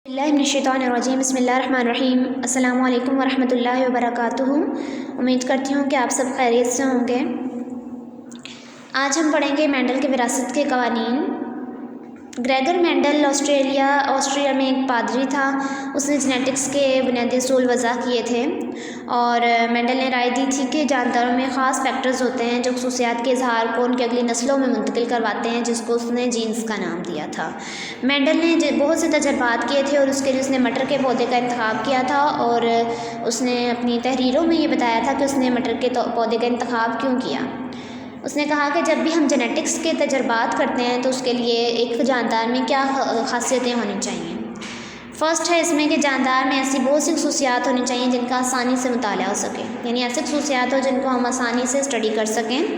बिस्मिल्लाहिर्रहमानिर्रहीम बिस्मिल्लाहिर्रहमानिर्रहीम अस्सलामु अलैकुम वरहमतुल्लाहि वबरकातुहू। उम्मीद करती हूँ कि आप सब खैरियत से होंगे। आज हम पढ़ेंगे मेंडल के विरासत के कवानीन। ग्रेगर मेंडल ऑस्ट्रिया में एक पादरी था। उसने जेनेटिक्स के बुनियादी असूल वज़ा किए थे और मेंडल ने राय दी थी कि जानदारों में ख़ास फैक्टर्स होते हैं जो खसूसियात के इजहार को उनकी अगली नस्लों में मुंतकिल करवाते हैं, जिसको उसने जीन्स का नाम दिया था। मेंडल ने बहुत से तजर्बात किए थे और उसके लिए उसने मटर के पौधे का इंतखाब किया था और उसने अपनी तहरीरों में ये बताया था कि उसने मटर के पौधे का इंतखाब क्यों किया। उसने कहा कि जब भी हम जेनेटिक्स के तजर्बात करते हैं तो उसके लिए एक जानदार में क्या खासियतें होनी चाहिए। फ़र्स्ट है इसमें कि जानदार में ऐसी बहुत सी खसूसियात होनी चाहिए जिनका आसानी से मुताला हो सके, यानी ऐसी खसूसियात हो जिनको हम आसानी से स्टडी कर सकें।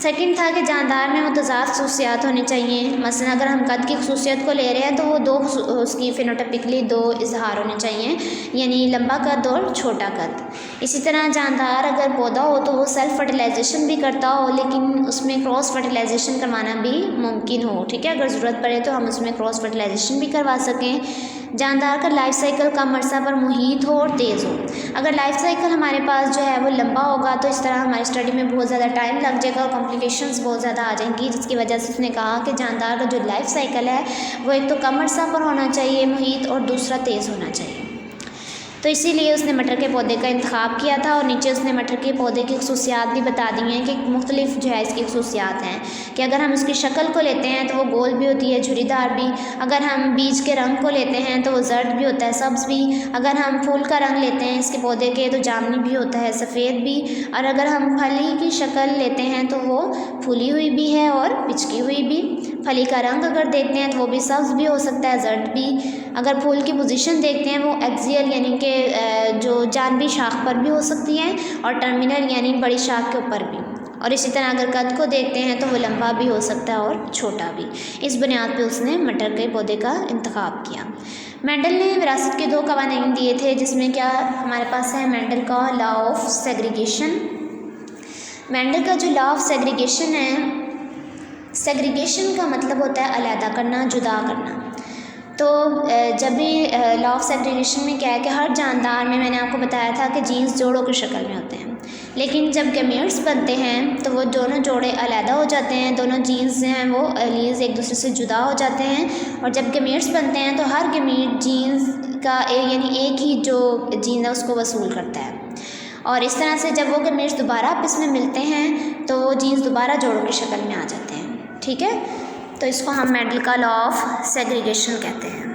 सेकंड था कि जानदार में मुतज़ाद खसूसियात होनी चाहिए। मसलन अगर हम कद की खसूसियत को ले रहे हैं तो वो दो उसकी फिनोटाइपिकली दो इजहार होने चाहिए, यानी लंबा कद और छोटा कद। इसी तरह जानदार अगर पौधा हो तो वो सेल्फ फर्टिलाइजेशन भी करता हो, लेकिन उसमें क्रॉस फर्टिलाइजेशन करवाना भी मुमकिन हो। ठीक है, अगर ज़रूरत पड़े तो हम उसमें क्रॉस फर्टिलाइजेशन भी करवा सकें। जानदार का लाइफ साइकिल कम अर्सा पर मुहीत हो और तेज़ हो। अगर लाइफ साइकिल हमारे पास जो है वो लंबा होगा तो इस तरह हमारी स्टडी में बहुत ज़्यादा टाइम लग जाएगा और कॉम्प्लिकेशंस बहुत ज़्यादा आ जाएंगी, जिसकी वजह से उसने कहा कि जानदार का जो लाइफ साइकिल है वो एक तो कम अर्सा पर होना चाहिए मुहीत और दूसरा तेज़ होना चाहिए। तो इसीलिए उसने मटर के पौधे का इंतखाब किया था और नीचे उसने मटर के पौधे की खसूसियात भी बता दी हैं कि मुख्तलिफ जो है इसकी खसूसियात हैं कि अगर हम इसकी शक्ल को लेते हैं तो वो गोल भी होती है, झुरीदार भी। अगर हम बीज के रंग को लेते हैं तो वो जर्द भी होता है, सब्ज़ भी। अगर हम फूल का रंग लेते हैं इसके पौधे के तो जामनी भी होता है, सफ़ेद भी। और अगर हम फली की शक्ल लेते हैं तो वो फूली हुई भी है और पिचकी हुई भी। फली का रंग अगर देखते हैं तो वो भी सब्ज़ भी हो सकता है, जर्द भी। अगर फूल की पोजीशन देखते हैं वो एक्सियल यानी कि जो जानबी शाख पर भी हो सकती है और टर्मिनल यानी बड़ी शाख के ऊपर भी। और इसी तरह अगर कद को देखते हैं तो वो लंबा भी हो सकता है और छोटा भी। इस बुनियाद पे उसने मटर के पौधे का इंतखाब किया। मेंडल ने विरासत के दो कवानीन दिए थे, जिसमें क्या हमारे पास है मेंडल का लॉ ऑफ सेग्रीगेशन। मेंडल का जो लॉ ऑफ सेग्रीगेशन है, सेग्रीगेशन का मतलब होता है अलहदा करना, जुदा करना। तो जब भी लॉ ऑफ सेग्रीगेशन में क्या है कि हर जानदार में मैंने आपको बताया था कि जीन्स जोड़ों की शक्ल में होते हैं, लेकिन जब गैमेट्स बनते हैं तो वो दोनों जोड़े अलहदा हो जाते हैं, दोनों जीन्स हैं वो एलीज एक दूसरे से जुदा हो जाते हैं। और जब गैमेट्स बनते हैं तो हर गैमेट जीन्स का यानी एक ही जो जीन है उसको वसूल करता है। और इस तरह से जब वो गैमेट्स दोबारा आपस में मिलते हैं तो वो जीन्स दोबारा जोड़ों की शक्ल में आ जाते हैं। ठीक है, तो इसको हम मेंडल का लॉ ऑफ सेग्रीगेशन कहते हैं।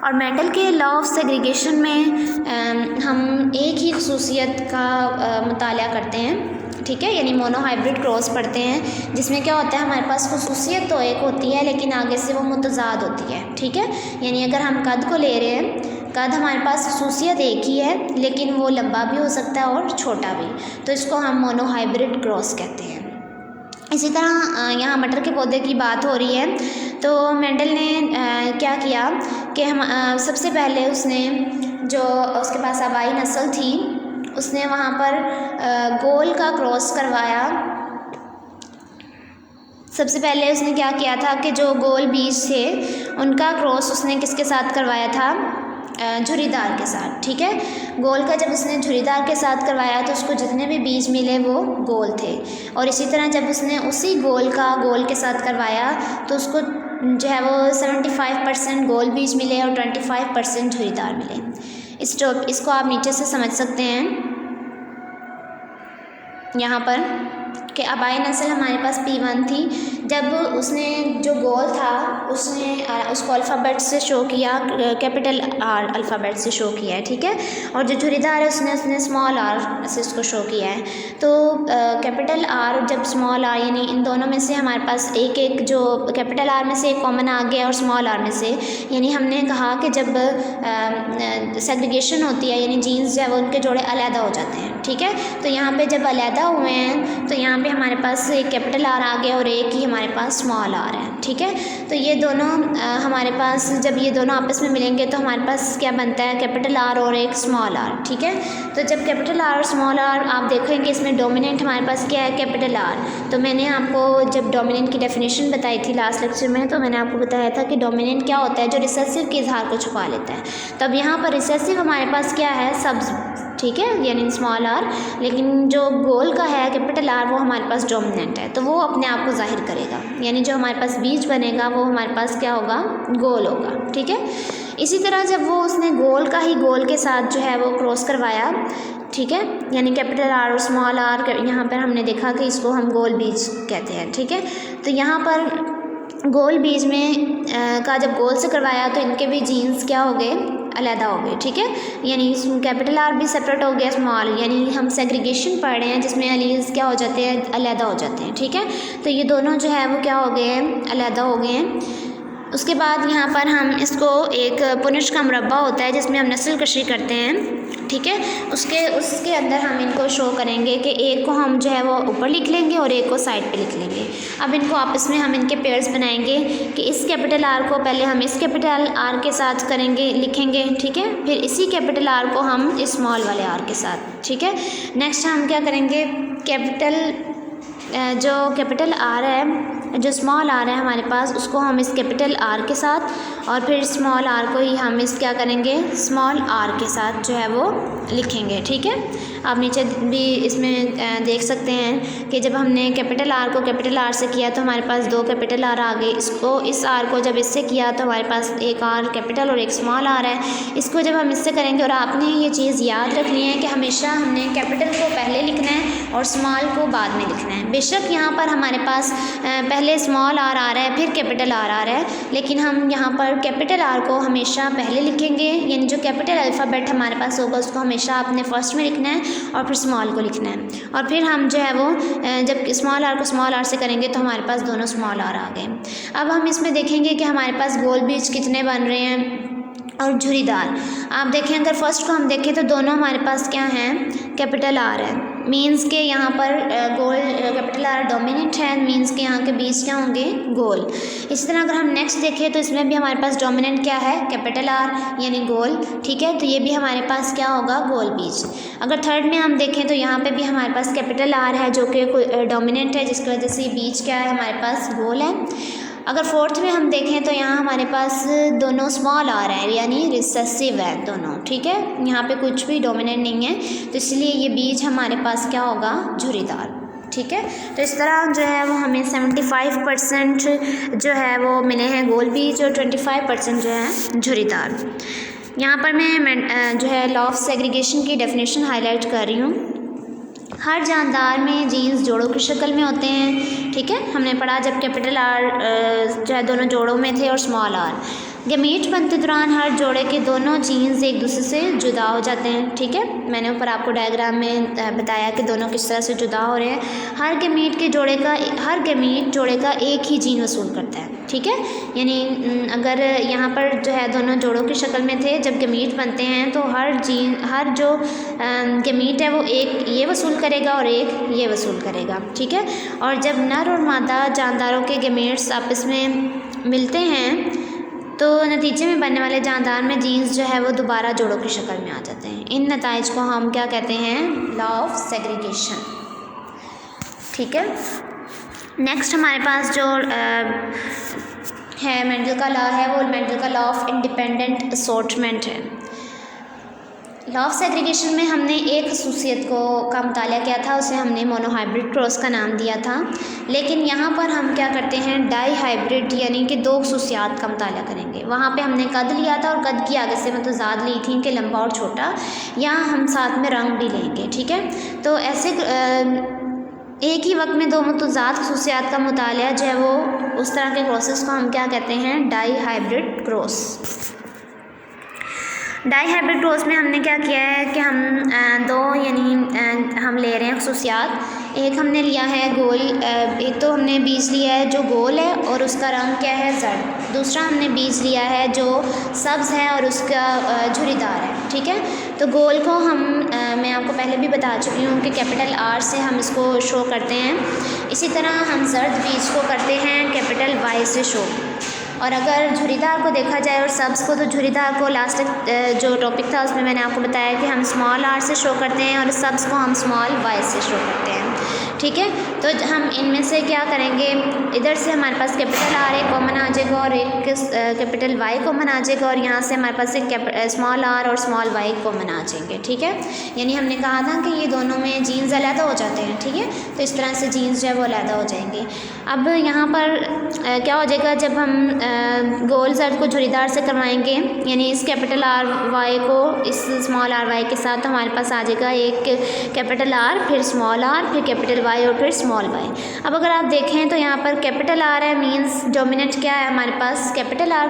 और मेंडल के लॉ ऑफ सेग्रीगेशन में हम एक ही खसूसियत का मुताला करते हैं। ठीक है, यानी मोनोहाइब्रिड क्रॉस पढ़ते हैं, जिसमें क्या होता है हमारे पास खसूसियत तो एक होती है लेकिन आगे से वो मुतज़ाद होती है। ठीक है, यानी अगर हम कद को ले रहे हैं, कद हमारे पास खसूसियत एक ही है लेकिन वो लंबा भी हो सकता है और छोटा भी, तो इसको हम मोनोहाइब्रिड क्रॉस कहते हैं। इसी तरह यहाँ मटर के पौधे की बात हो रही है तो मेंडल ने क्या किया कि हम सबसे पहले उसने जो उसके पास आबाई नस्ल थी उसने वहाँ पर गोल का क्रॉस करवाया। सबसे पहले उसने क्या किया था कि जो गोल बीज थे उनका क्रॉस उसने किसके साथ करवाया था, झुरीदार के साथ। ठीक है, गोल का जब उसने झुरीदार के साथ करवाया तो उसको जितने भी बीज मिले वो गोल थे। और इसी तरह जब उसने उसी गोल का गोल के साथ करवाया तो उसको जो है वो 75% गोल बीज मिले और 25% झुरीदार मिले। इसको आप नीचे से समझ सकते हैं यहाँ पर कि आबाई नस्ल हमारे पास P1 थी। जब उसने जो गोल था उसने उसको अल्फ़ाबेट से शो किया, कैपिटल R अल्फ़ाबेट से शो किया है। ठीक है, और जो झुरीदार है उसने स्मॉल r से इसको शो किया है। तो कैपिटल R जब स्मॉल r यानी इन दोनों में से हमारे पास एक जो कैपिटल R में से एक कॉमन आ गया और स्मॉल r में से, यानी हमने कहा कि जब सेग्रीगेशन होती है यानी जीन्स जो है वो उनके जोड़े अलहदा हो जाते हैं। ठीक है, तो यहाँ पे जब अलहदा हुए हैं तो यहाँ पे पे हमारे पास एक कैपिटल आर आ गया और एक ही हमारे पास स्मॉल आर है, ठीक है। तो ये दोनों हमारे पास जब ये दोनों आपस में मिलेंगे तो हमारे पास क्या बनता है, कैपिटल आर और एक स्मॉल आर, ठीक है। तो जब कैपिटल आर और स्मॉल आर, आप देखेंगे इसमें डोमिनेंट हमारे पास क्या है, कैपिटल आर। तो मैंने आपको जब डोमिनेंट की डेफिनेशन बताई थी लास्ट लेक्चर में, तो मैंने आपको बताया था कि डोमिनेंट क्या होता है, जो रिसेसिव के इजहार को छुपा लेता है। तब यहाँ पर रिसेसिव हमारे पास क्या है, सब, ठीक है, यानी स्मॉल आर। लेकिन जो गोल का है कैपिटल आर, वो हमारे पास डोमिनेंट है, तो वो अपने आप को जाहिर करेगा, यानी जो हमारे पास बीज बनेगा वो हमारे पास क्या होगा, गोल होगा, ठीक है। इसी तरह जब वो उसने गोल का ही गोल के साथ जो है वो क्रॉस करवाया, ठीक है, यानी कैपिटल आर और स्मॉल आर, यहाँ पर हमने देखा कि इसको हम गोल बीज कहते हैं, ठीक है। तो यहाँ पर गोल बीज में का जब गोल से करवाया तो इनके भी जीन्स क्या हो गए, अलहदा हो गए, ठीक है। यानी कैपिटल आर भी सेपरेट हो गया स्मॉल, यानी हम सेग्रीगेशन पढ़ रहे हैं जिसमें अलीज क्या हो जाते हैं, अलहदा हो जाते हैं, ठीक है। तो ये दोनों जो है वो क्या हो गए हैं, अलहदा हो गए हैं। उसके बाद यहाँ पर हम इसको एक पुनिश का मुरब्बा होता है जिसमें हम नस्ल कशी करते हैं, ठीक है। उसके अंदर हम इनको शो करेंगे कि एक को हम जो है वो ऊपर लिख लेंगे और एक को साइड पे लिख लेंगे। अब इनको आपस में हम इनके पेयर्स बनाएंगे कि इस कैपिटल आर को पहले हम इस कैपिटल आर के साथ करेंगे, लिखेंगे, ठीक है। फिर इसी कैपिटल आर को हम इस स्मॉल वाले आर के साथ, ठीक है। नेक्स्ट हम क्या करेंगे, जो कैपिटल आर है, जो स्मॉल आर है हमारे पास, उसको हम इस कैपिटल आर के साथ और फिर स्मॉल आर को ही हम इस क्या करेंगे, स्मॉल आर के साथ जो है वो लिखेंगे, ठीक है। आप नीचे भी इसमें देख सकते हैं कि जब हमने कैपिटल आर को कैपिटल आर से किया तो हमारे पास दो कैपिटल आर आ गए। इसको इस आर को जब इससे किया तो हमारे पास एक आर कैपिटल और एक स्मॉल आर है। इसको जब हम इससे करेंगे, और आपने ये चीज़ याद रखनी है कि हमेशा हमने कैपिटल को पहले लिखना है और स्मॉल को बाद में लिखना है। बेशक यहाँ पर हमारे पास पहले स्मॉल आर आ रहा है फिर कैपिटल आर आ रहा है, लेकिन हम यहाँ पर कैपिटल आर को हमेशा पहले लिखेंगे, यानी जो कैपिटल अल्फ़ाबेट हमारे पास होगा उसको हमेशा आपने फर्स्ट में लिखना है और फिर स्मॉल को लिखना है। और फिर हम जो है वो जब स्मॉल आर को स्मॉल आर से करेंगे तो हमारे पास दोनों स्मॉल आर आ गए। अब हम इसमें देखेंगे कि हमारे पास गोल बीज कितने बन रहे हैं और झुरीदार। आप देखें, अगर फर्स्ट को हम देखें तो दोनों हमारे पास क्या हैं, कैपिटल आर है, मीन्स के यहाँ पर गोल कैपिटल आर डोमिनेंट है, मीन्स के यहाँ के बीज क्या होंगे, गोल। इसी तरह अगर हम नेक्स्ट देखें तो इसमें भी हमारे पास डोमिनेंट क्या है, कैपिटल आर यानी गोल, ठीक है। तो ये भी हमारे पास क्या होगा, गोल बीज। अगर थर्ड में हम देखें तो यहाँ पे भी हमारे पास कैपिटल आर है जो कि डोमिनेंट है, जिसकी वजह से बीज क्या है, हमारे पास गोल है। अगर फोर्थ में हम देखें तो यहाँ हमारे पास दोनों स्मॉल आर है, यानी रिसेसिव है दोनों, ठीक है। यहाँ पे कुछ भी डोमिनेंट नहीं है, तो इसलिए ये बीज हमारे पास क्या होगा, झुरीदार, ठीक है। तो इस तरह जो है वो हमें 75% जो है वो मिले हैं गोल बीज और 25% जो है झुरीदार। यहाँ पर मैं जो है लॉ ऑफ सेग्रीगेशन की डेफिनेशन हाईलाइट कर रही हूँ। हर जानदार में जीन्स जोड़ों की शक्ल में होते हैं, ठीक है। हमने पढ़ा जब कैपिटल आर जो है दोनों जोड़ों में थे और स्मॉल आर। गमीट बनते दौरान हर जोड़े के दोनों जीन्स एक दूसरे से जुदा हो जाते हैं, ठीक है। मैंने ऊपर आपको डायग्राम में बताया कि दोनों किस तरह से जुदा हो रहे हैं। हर गमीट जोड़े का एक ही जीन वसूल करता है, ठीक है। यानी अगर यहाँ पर जो है दोनों जोड़ों की शक्ल में थे, जब गमीट बनते हैं तो हर जो गमीट है वो एक ये वसूल करेगा और एक ये वसूल करेगा, ठीक है। और जब नर और मादा जानदारों के गमीट्स आपस में मिलते हैं तो नतीजे में बनने वाले जानदार में जीन्स जो है वो दोबारा जोड़ों की शक्ल में आ जाते हैं। इन नताइज को हम क्या कहते हैं, लॉ ऑफ सेग्रीगेशन, ठीक है। नेक्स्ट हमारे पास जो है मेंडल का लॉ है, वो मेंडल का लॉ ऑफ इंडिपेंडेंट असॉर्टमेंट है। लॉ ऑफ सेग्रीगेशन में हमने एक खसूसियत का मुताला किया था, उसे हमने मोनोहाइब्रिड क्रॉस का नाम दिया था। लेकिन यहाँ पर हम क्या करते हैं, डाई हाइब्रिड यानी कि दो खसूसियात का मुताला करेंगे। वहाँ पे हमने कद लिया था और कद की आगे से मतज़ाद ली थी कि लंबा और छोटा। यहाँ हम साथ में रंग भी लेंगे, ठीक है। तो ऐसे एक ही वक्त में दो मतज़ाद खसूसियात का मुताला जो है वो उस तरह के क्रॉसेस को हम क्या कहते हैं, dihybrid cross. Dihybrid cross में हमने क्या किया है कि हम दो यानी हम ले रहे हैं खसूसियात। एक हमने लिया है गोल, एक तो हमने बीज लिया है जो गोल है और उसका रंग क्या है, जर्द। दूसरा हमने बीज लिया है जो सब्ज़ है और उसका झुर्रीदार है, ठीक है। तो गोल को मैं आपको पहले भी बता चुकी हूँ कि कैपिटल R से हम इसको शो करते हैं। इसी तरह हम जर्द बीज को करते हैं कैपिटल Y से शो। और अगर झुर्रीदार को देखा जाए और सब्ज़ को, तो झुर्रीदार को लास्ट जो टॉपिक था उसमें मैंने आपको बताया कि हम स्मॉल r से शो करते हैं और सब्ज़ को हम स्मॉल y से शो करते हैं, ठीक है। तो हम इनमें से क्या करेंगे, इधर से हमारे पास कैपिटल R एक कॉमन आ जाएगा और एक कैपिटल Y कॉमन आ जाएगा और यहाँ से हमारे पास एक स्मॉल r और स्मॉल y कॉमन आ जाएंगे, ठीक है। यानी हमने कहा था कि ये दोनों में जीन्स अलग हो जाते हैं, ठीक है। तो इस तरह से जीन्स जो है वो अलग हो जाएंगे। अब यहाँ पर क्या हो जाएगा, जब हम गोल जर्द को झुर्रीदार से करवाएंगे, यानी इस कैपिटल R को इस स्मॉल y के साथ, तो हमारे पास आ जाएगा एक कैपिटल R, फिर स्मॉल r, फिर कैपिटल Y और फिर स्मॉल y। अब अगर आप देखें तो यहाँ पर कैपिटल R है, मीन्स डोमिनेंट क्या है हमारे पास, कैपिटल R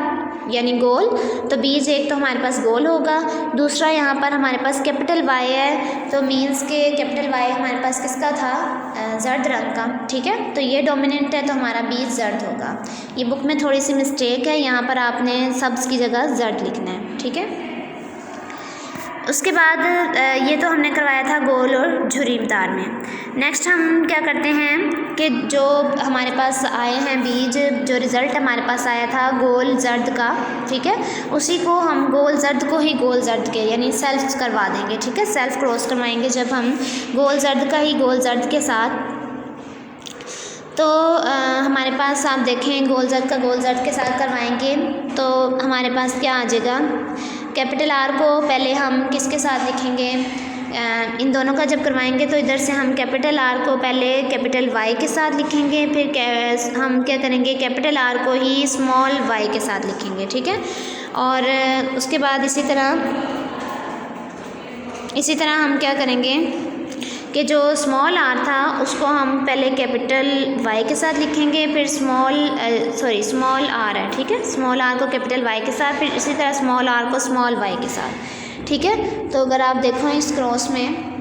यानी गोल। तो बीज एक तो हमारे पास गोल होगा, दूसरा यहाँ पर हमारे पास कैपिटल Y है, तो मीन्स के कैपिटल Y हमारे पास किसका था, जर्द रंग का, ठीक है। तो ये डोमिनेंट है तो हमारा बीज जर्द होगा। ये बुक में थोड़ी सी मिस्टेक है, यहाँ पर आपने सब्ज़ की जगह जर्द लिखना है, ठीक है। उसके बाद ये तो हमने करवाया था गोल और झुर्रीदार में। नेक्स्ट हम क्या करते हैं कि जो हमारे पास आए हैं बीज, जो रिज़ल्ट हमारे पास आया था गोल जर्द का, ठीक है, उसी को हम गोल जर्द को ही गोल जर्द के यानी सेल्फ करवा देंगे, ठीक है। सेल्फ क्रॉस करवाएंगे जब हम गोल जर्द का ही गोल जर्द के साथ। तो हमारे पास आप देखें गोल जर्द का गोल जर्द के साथ करवाएंगे तो हमारे पास क्या आ जाएगा, कैपिटल R को पहले हम किसके साथ लिखेंगे, इन दोनों का जब करवाएंगे तो इधर से हम कैपिटल R को पहले कैपिटल Y के साथ लिखेंगे, फिर हम क्या करेंगे, कैपिटल R को ही स्मॉल y के साथ लिखेंगे, ठीक है। और उसके बाद इसी तरह हम क्या करेंगे कि जो स्मॉल r था उसको हम पहले कैपिटल Y के साथ लिखेंगे, फिर स्मॉल r है, ठीक है, स्मॉल r को कैपिटल Y के साथ, फिर इसी तरह स्मॉल r को स्मॉल y के साथ, ठीक है। तो अगर आप देखो इस क्रॉस में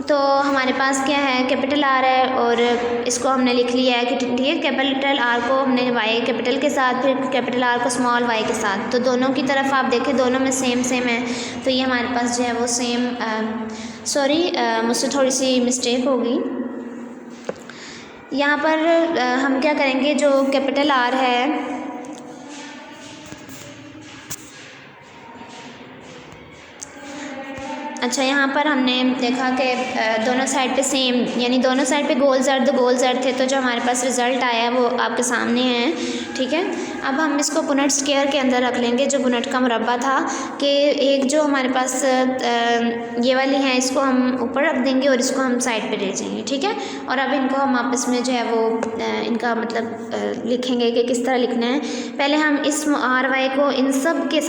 तो हमारे पास क्या है, कैपिटल R है और इसको हमने लिख लिया है कि ठीक है, कैपिटल R को हमने Y कैपिटल के साथ, फिर कैपिटल R को स्मॉल y के साथ। तो दोनों की तरफ आप देखें दोनों में सेम है, तो ये हमारे पास जो है वो सेम, मुझसे थोड़ी सी मिस्टेक होगी यहाँ पर। हम क्या करेंगे, जो कैपिटल R है अच्छा, यहाँ पर हमने देखा कि दोनों साइड पे सेम, यानी दोनों साइड पे गोल जर्द थे, तो जो हमारे पास रिज़ल्ट आया वो आपके सामने है, ठीक है। अब हम इसको पुनेट स्क्वायर के अंदर रख लेंगे, जो पुनेट का मुरब्बा था, कि एक जो हमारे पास ये वाली है इसको हम ऊपर रख देंगे और इसको हम साइड पे ले जाएंगे, ठीक है। और अब इनको हम आपस में जो है वो इनका मतलब लिखेंगे कि किस तरह लिखना है। पहले हम इस RY को इन सब के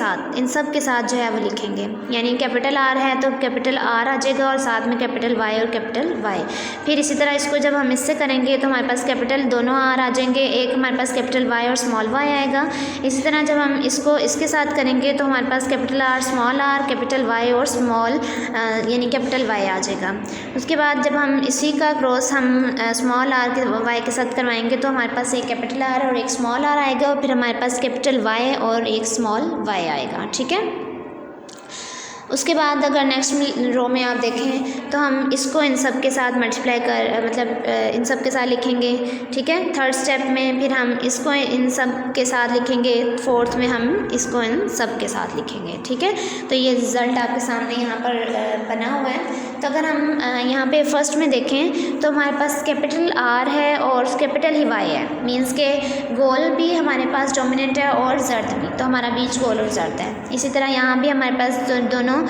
साथ जो है वो लिखेंगे, यानी कैपिटल R है तो कैपिटल R आ जाएगा और साथ में कैपिटल Y और कैपिटल Y। फिर इसी तरह इसको जब हम इससे करेंगे तो हमारे पास कैपिटल दोनों R आ जाएंगे, एक हमारे पास कैपिटल Y और स्मॉल y आएगा। इसी तरह जब हम इसको इसके साथ करेंगे तो हमारे पास capital R, small r, capital Y और स्मॉल यानी कैपिटल Y आ जाएगा। उसके बाद जब हम इसी का क्रॉस हम स्मॉल r के Y के साथ करवाएंगे तो हमारे पास एक कैपिटल R और एक स्मॉल r आएगा और फिर हमारे पास कैपिटल Y और एक स्मॉल y आएगा, ठीक है। उसके बाद अगर नेक्स्ट रो में आप देखें तो हम इसको इन सब के साथ मल्टीप्लाई इन सब के साथ लिखेंगे, ठीक है। थर्ड स्टेप में फिर हम इसको इन सब के साथ लिखेंगे, फोर्थ में हम इसको इन सब के साथ लिखेंगे, ठीक है। तो ये रिज़ल्ट आपके सामने यहाँ पर बना हुआ है। तो अगर हम यहाँ पे फर्स्ट में देखें तो हमारे पास कैपिटल R है और कैपिटल ही Y है, मीन्स के गोल भी हमारे पास डोमिनेंट है और जर्द भी, तो हमारा बीच गोल और जर्द है। इसी तरह यहाँ भी हमारे पास दोनों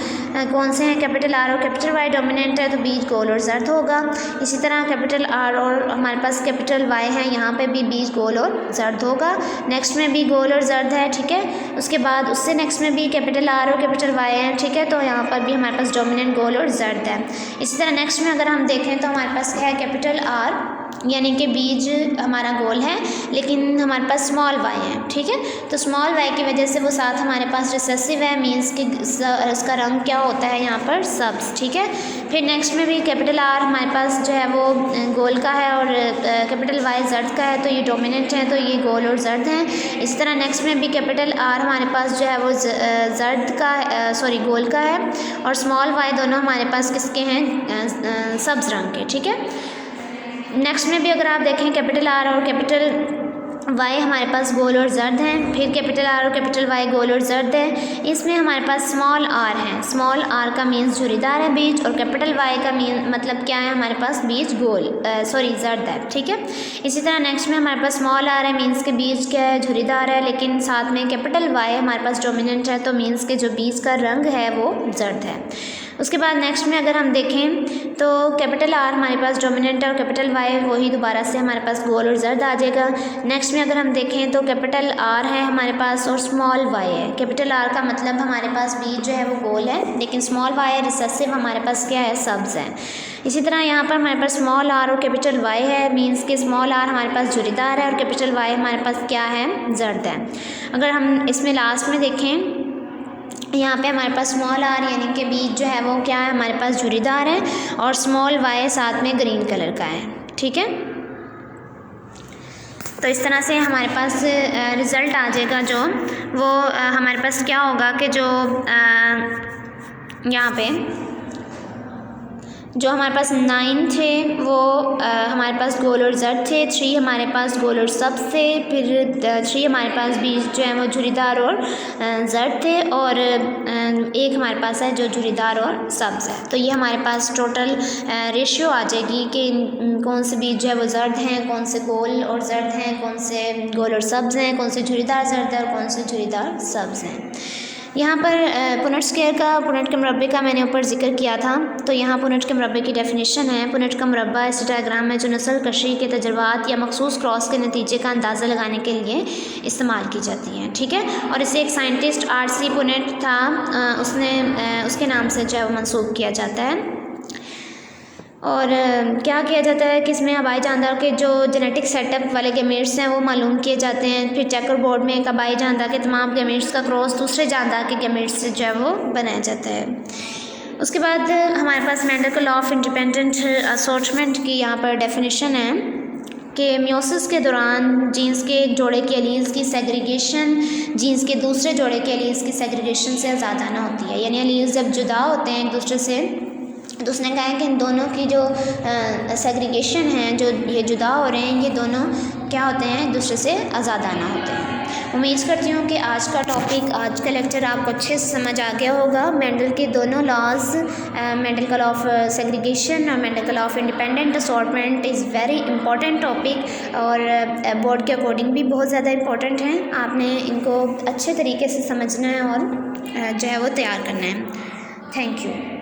कौन से हैं, कैपिटल R और कैपिटल Y डोमिनेंट है तो बीज गोल और जर्द होगा। इसी तरह कैपिटल R और हमारे पास कैपिटल Y है, यहाँ पे भी बीज गोल और जर्द होगा। नेक्स्ट में भी गोल और जर्द है, ठीक है। उसके बाद उससे नेक्स्ट में भी कैपिटल R और कैपिटल Y है, ठीक है। तो यहाँ पर भी हमारे पास डोमिनेंट गोल और जर्द है। इसी तरह नेक्स्ट में अगर हम देखें तो हमारे पास क्या है, कैपिटल R यानी कि बीज हमारा गोल है लेकिन हमारे पास स्मॉल वाई है, ठीक है। तो स्मॉल वाई की वजह से वो साथ हमारे पास रिसेसिव है, मीन्स कि उसका रंग क्या होता है यहाँ पर सब्ज, ठीक है। फिर नेक्स्ट में भी कैपिटल आर हमारे पास जो है वो गोल का है और कैपिटल वाई जर्द का है, तो ये डोमिनेंट है, तो ये गोल और जर्द हैं। इसी तरह नेक्स्ट में भी कैपिटल आर हमारे पास जो है वो जर्द का गोल का है और स्मॉल वाई दोनों हमारे पास किसके हैं, सब्ज रंग के, ठीक है। नेक्स्ट में भी अगर आप देखें कैपिटल आर और कैपिटल वाई हमारे पास गोल और जर्द हैं, फिर कैपिटल आर और कैपिटल वाई गोल और जर्द है। इसमें हमारे पास स्मॉल आर है, स्मॉल आर का मीन्स झुरीदार है बीज, और कैपिटल वाई का मीन मतलब क्या है, हमारे पास बीज जर्द है, ठीक है। इसी तरह नेक्स्ट में हमारे पास स्मॉल आर है, मीन्स के बीज क्या है, झुरीदार है, लेकिन साथ में कैपिटल वाई हमारे पास डोमिनेंट है, तो मीन्स के जो बीज का रंग है वो जर्द है। उसके बाद नेक्स्ट में अगर हम देखें तो कैपिटल आर हमारे पास डोमिनेंट है और कैपिटल वाई वही दोबारा से हमारे पास गोल और जर्द आ जाएगा। नेक्स्ट में अगर हम देखें तो कैपिटल आर है हमारे पास और स्मॉल वाई है। कैपिटल आर का मतलब हमारे पास बीज जो है वो गोल है, लेकिन स्मॉल वाई रिसेसिव हमारे पास क्या है, सब्ज है। इसी तरह यहाँ पर हमारे पास स्मॉल आर और कैपिटल वाई है, मीन्स कि स्मॉल आर हमारे पास झुरीदार है और कैपिटल वाई हमारे पास क्या है, जर्द है। अगर हम इसमें लास्ट में देखें यहाँ पे हमारे पास स्मॉल आर यानी कि बीज जो है वो क्या है, हमारे पास झुरीदार है और स्मॉल वाई साथ में ग्रीन कलर का है, ठीक है। तो इस तरह से हमारे पास रिज़ल्ट आ जाएगा जो वो हमारे पास क्या होगा कि जो यहाँ पे जो हमारे पास 9 थे वो हमारे पास गोल और जर्द थे, 3 हमारे पास गोल और सब्ज थे, फिर 3 हमारे पास बीज जो है वो झुरीदार और जर्द थे, और 1 हमारे पास है जो झुरीदार और सब्ज है। तो ये हमारे पास टोटल रेशियो आ जाएगी कि कौन से बीज जो है वो जर्द हैं, कौन से गोल और जर्द हैं, कौन से गोल और सब्ज हैं, कौन से झुरीदार जर्द है और कौन से झुरीदार सब्ज हैं। यहाँ पर पुनेट स्क्वायर का, पुनेट के मुरब्बे का मैंने ऊपर जिक्र किया था, तो यहाँ पुनेट के मुरब्बे की डेफिनेशन है। पुनेट का मुरब्बा इस डायग्राम में जो नस्ल कशी के तजर्बात या मखसूस क्रॉस के नतीजे का अंदाज़ा लगाने के लिए इस्तेमाल की जाती है, ठीक है। और इसे एक साइंटिस्ट आर.सी. पुनेट था, उसके नाम से जो है वो मंसूब किया जाता है। और क्या किया जाता है कि इसमें आबाई जानदार के जो जेनेटिक सेटअप वाले गैमेट्स हैं वो मालूम किए जाते हैं। फिर चेकर बोर्ड में एक आबाई जानदार के तमाम गैमेट्स का क्रॉस दूसरे जानदार के गैमेट्स से जो है वो बनाया जाता है। उसके बाद हमारे पास मेंडल का लॉ ऑफ इंडिपेंडेंट असॉर्टमेंट की यहाँ पर डेफिनेशन है कि मियोसिस के दौरान जीन्स के एक जोड़े के एलील्स की सेग्रीगेशन जीन्स के दूसरे जोड़े के एलील्स की सेग्रीगेशन से आज़ादाना होती है। यानी एलील्स जब जुदा होते हैं एक दूसरे से, तो उसने कहा है कि इन दोनों की जो सेग्रीगेशन है, जो ये जुदा हो रहे हैं, ये दोनों क्या होते हैं, एक दूसरे से आज़ादाना होते हैं। उम्मीद करती हूँ कि आज का टॉपिक, आज का लेक्चर आपको अच्छे से समझ आ गया होगा। मेंडल के दोनों लॉज, मेंडल का लॉ ऑफ सेग्रीगेशन और मेंडल का law of independent assortment is very important topic, और बोर्ड के अकॉर्डिंग भी बहुत ज़्यादा इंपॉर्टेंट हैं। आपने इनको अच्छे तरीके से समझना है और जो है वो तैयार करना है। Thank you.